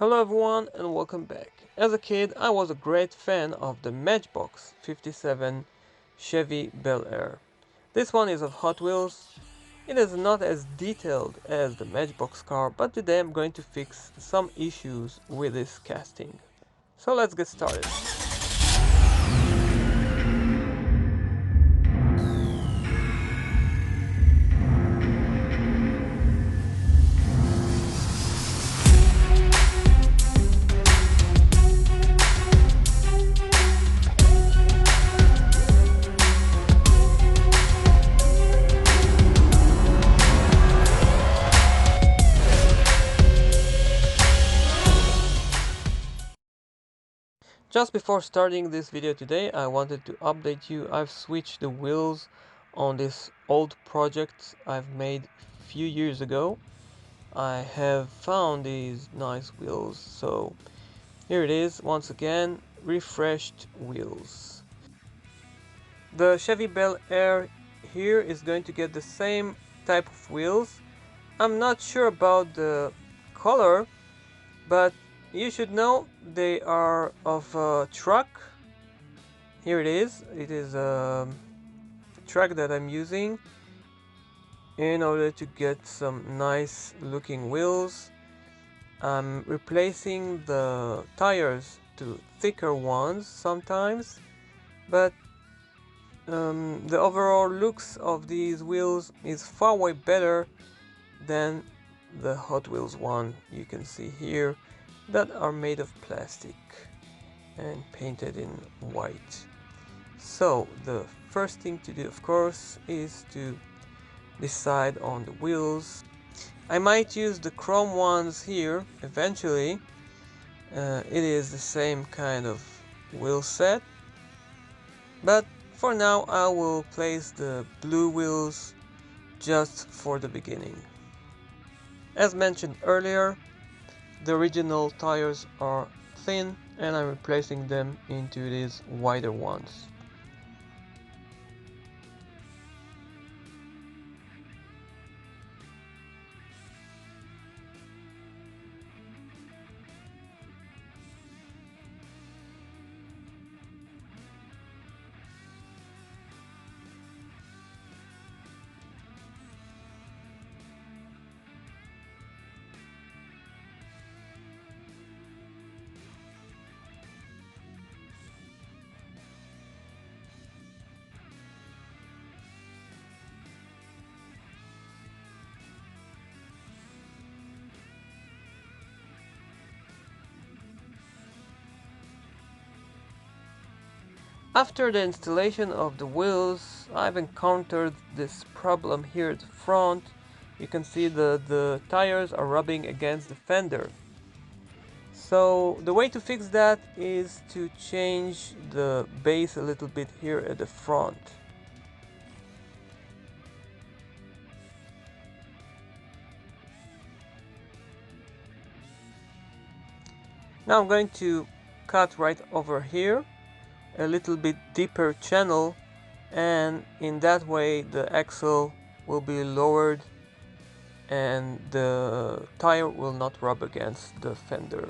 Hello everyone and welcome back. As a kid, I was a great fan of the Matchbox 57 Chevy Bel-air. This one is of Hot Wheels. It is not as detailed as the Matchbox car, but today I'm going to fix some issues with this casting. So let's get started. Just before starting this video today, I wanted to update you. I've switched the wheels on this old project I've made a few years ago. I have found these nice wheels, so here it is once again, refreshed wheels. The Chevy Bel-air here is going to get the same type of wheels. I'm not sure about the color, but you should know they are of a truck. Here it is. It is a truck that I'm using in order to get some nice looking wheels. I'm replacing the tires to thicker ones sometimes, but the overall looks of these wheels is far way better than the Hot Wheels one you can see here that are made of plastic and painted in white. So the first thing to do, of course, is to decide on the wheels. I might use the chrome ones here eventually. It is the same kind of wheel set, but for now I will place the blue wheels just for the beginning. As mentioned earlier, the original tires are thin and I'm replacing them into these wider ones. After the installation of the wheels, I've encountered this problem here at the front. You can see the tires are rubbing against the fender. So the way to fix that is to change the base a little bit here at the front. Now I'm going to cut right over here a little bit deeper channel, and in that way the axle will be lowered and the tire will not rub against the fender.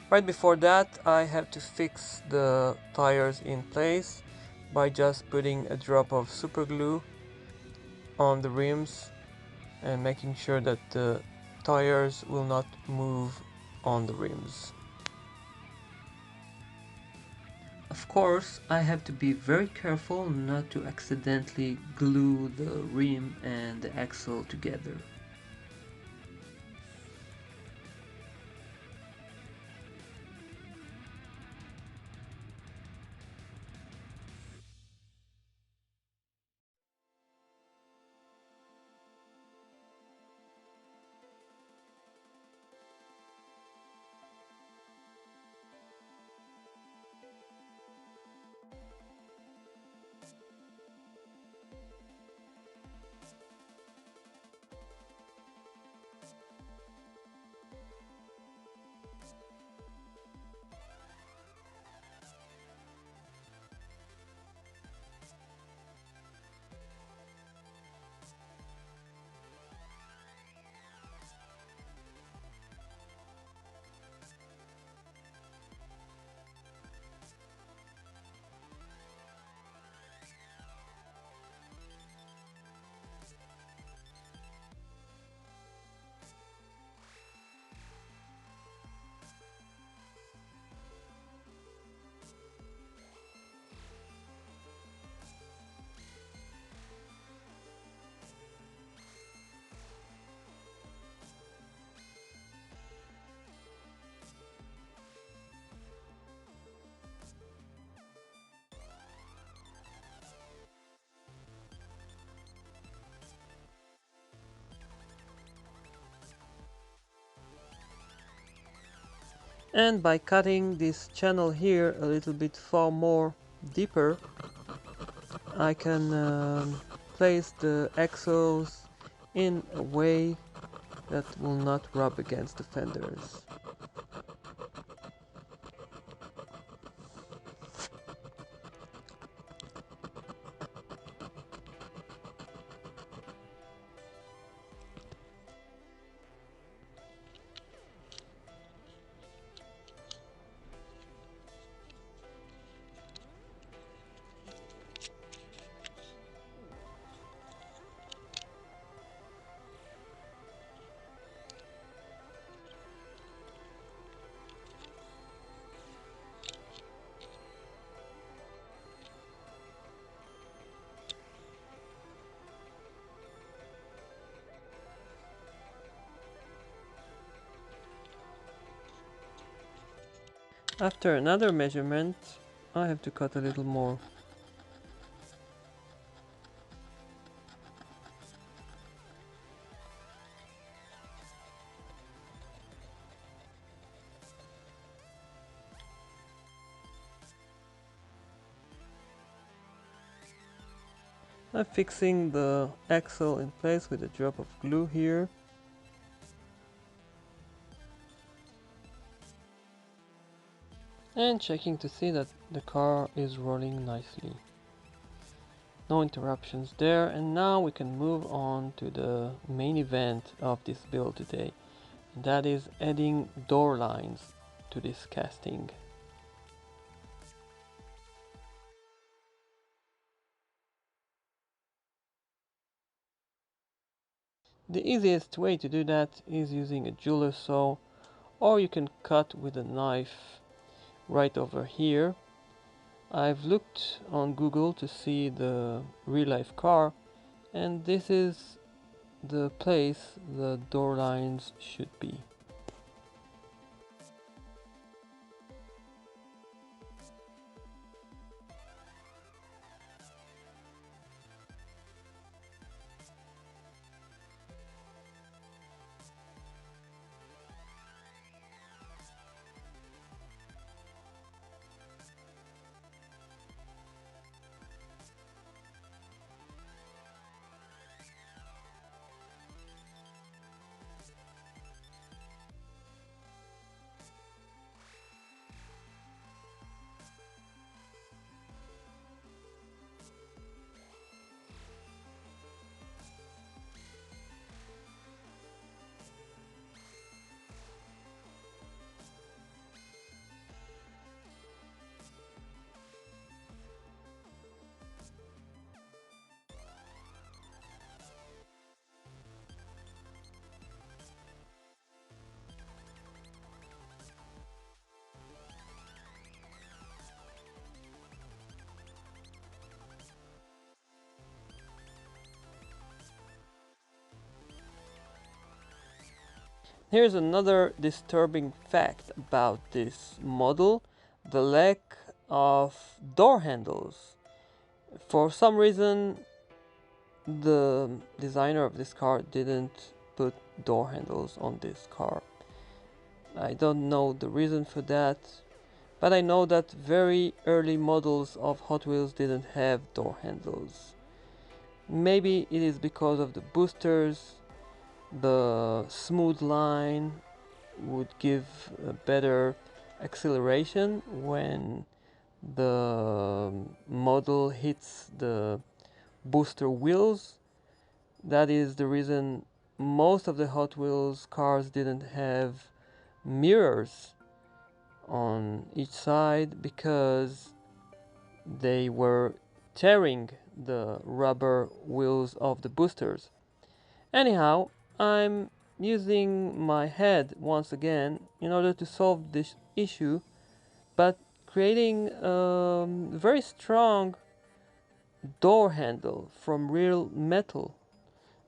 Right before that, I have to fix the tires in place by just putting a drop of super glue on the rims and making sure that the tires will not move on the rims. Of course, I have to be very careful not to accidentally glue the rim and the axle together. And by cutting this channel here a little bit far more deeper, I can place the axles in a way that will not rub against the fenders. After another measurement, I have to cut a little more. I'm fixing the axle in place with a drop of glue here. And checking to see that the car is rolling nicely. No interruptions there, and now we can move on to the main event of this build today. And that is adding door lines to this casting. The easiest way to do that is using a jeweler saw, or you can cut with a knife right over here. I've looked on Google to see the real life car, and this is the place the door lines should be. Here's another disturbing fact about this model: the lack of door handles. For some reason, the designer of this car didn't put door handles on this car. I don't know the reason for that, but I know that very early models of Hot Wheels didn't have door handles. Maybe it is because of the boosters. The smooth line would give a better acceleration when the model hits the booster wheels. That is the reason most of the Hot Wheels cars didn't have mirrors on each side, because they were tearing the rubber wheels of the boosters. Anyhow, I'm using my head once again in order to solve this issue, but creating a very strong door handle from real metal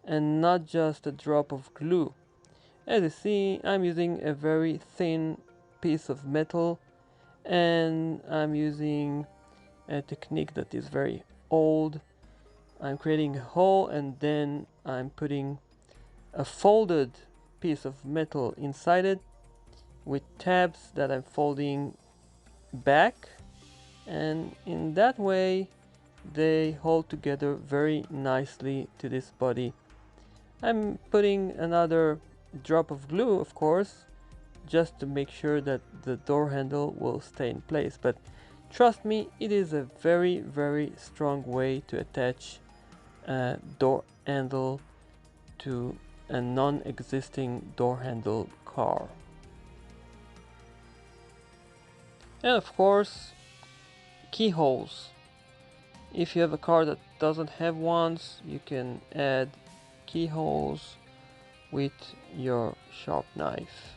and not just a drop of glue. As you see, I'm using a very thin piece of metal, and I'm using a technique that is very old. I'm creating a hole and then I'm putting a folded piece of metal inside it, with tabs that I'm folding back, and in that way they hold together very nicely to this body. I'm putting another drop of glue, of course, just to make sure that the door handle will stay in place, but trust me, it is a very strong way to attach a door handle to a non-existing door handle car. And of course, keyholes. If you have a car that doesn't have ones, you can add keyholes with your sharp knife.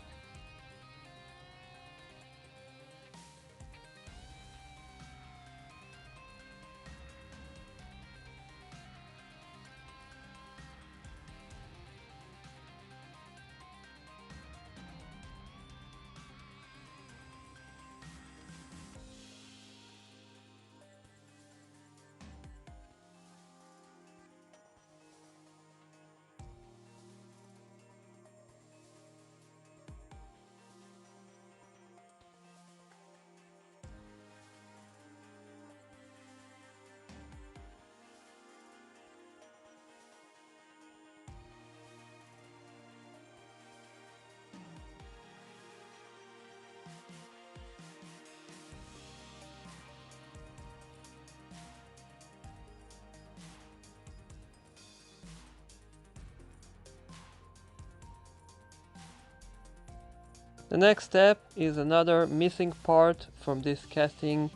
The next step is another missing part from this casting.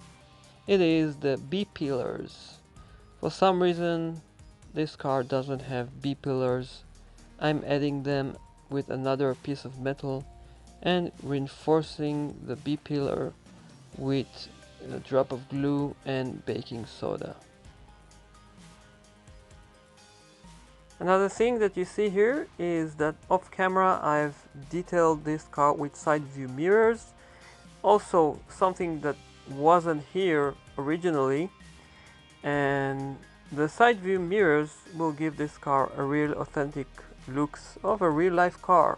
It is the Bpillars. For some reason this car doesn't have Bpillars. I'm adding them with another piece of metal and reinforcing the Bpillar with a drop of glue and baking soda. Another thing that you see here is that off camera I've detailed this car with side view mirrors. Also something that wasn't here originally, and the side view mirrors will give this car a real authentic looks of a real life car.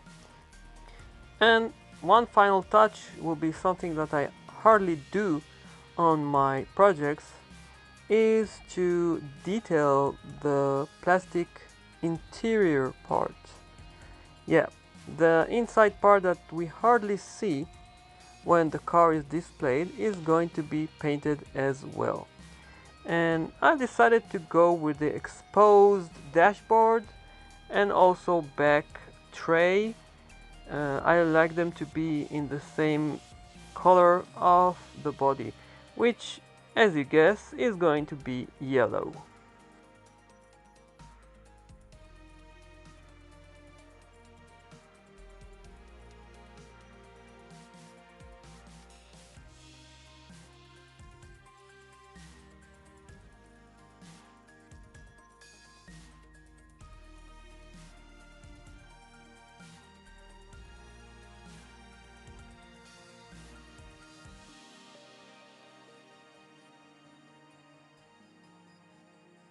And one final touch will be something that I hardly do on my projects, is to detail the plastic interior part. Yeah, the inside part that we hardly see when the car is displayed is going to be painted as well. And I decided to go with the exposed dashboard and also back tray. I like them to be in the same color of the body, which, as you guess, is going to be yellow.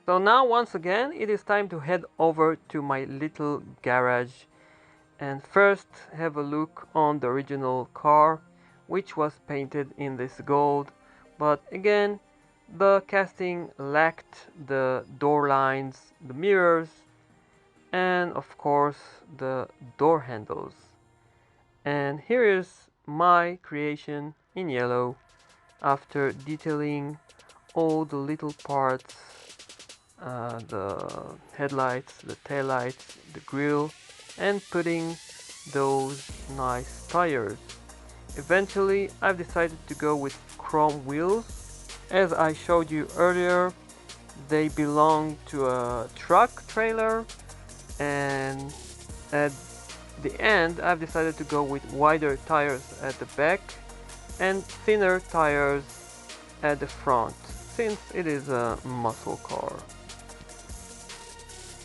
So now once again it is time to head over to my little garage and first have a look on the original car, which was painted in this gold, but again the casting lacked the door lines, the mirrors, and of course the door handles. And here is my creation in yellow after detailing all the little parts, the headlights, the taillights, the grille, and putting those nice tires. Eventually I've decided to go with chrome wheels. As I showed you earlier, they belong to a truck trailer, and at the end I've decided to go with wider tires at the back and thinner tires at the front, since it is a muscle car.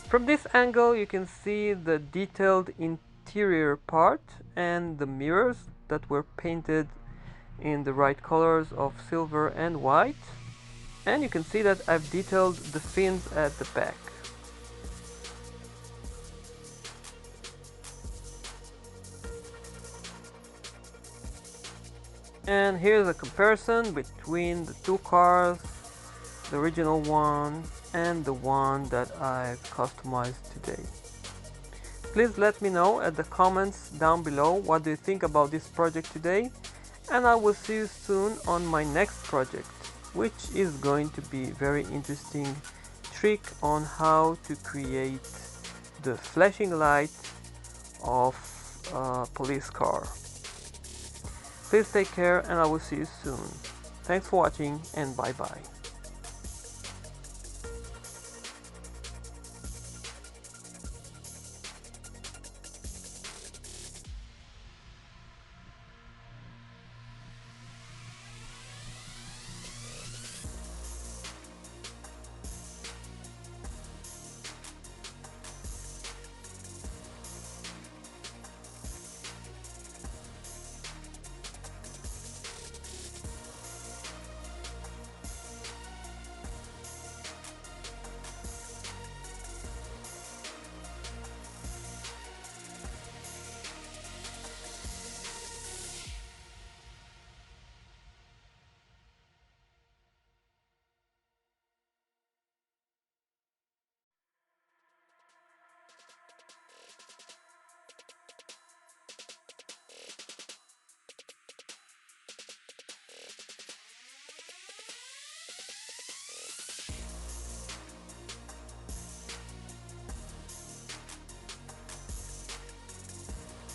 From this angle you can see the detailed interior part and the mirrors that were painted in the right colors of silver and white, and you can see that I've detailed the fins at the back. And here's a comparison between the two cars, the original one and the one that I customized today. Please let me know at the comments down below what do you think about this project today, and I will see you soon on my next project, which is going to be very interesting trick on how to create the flashing light of a police car. Please take care and I will see you soon. Thanks for watching and bye bye.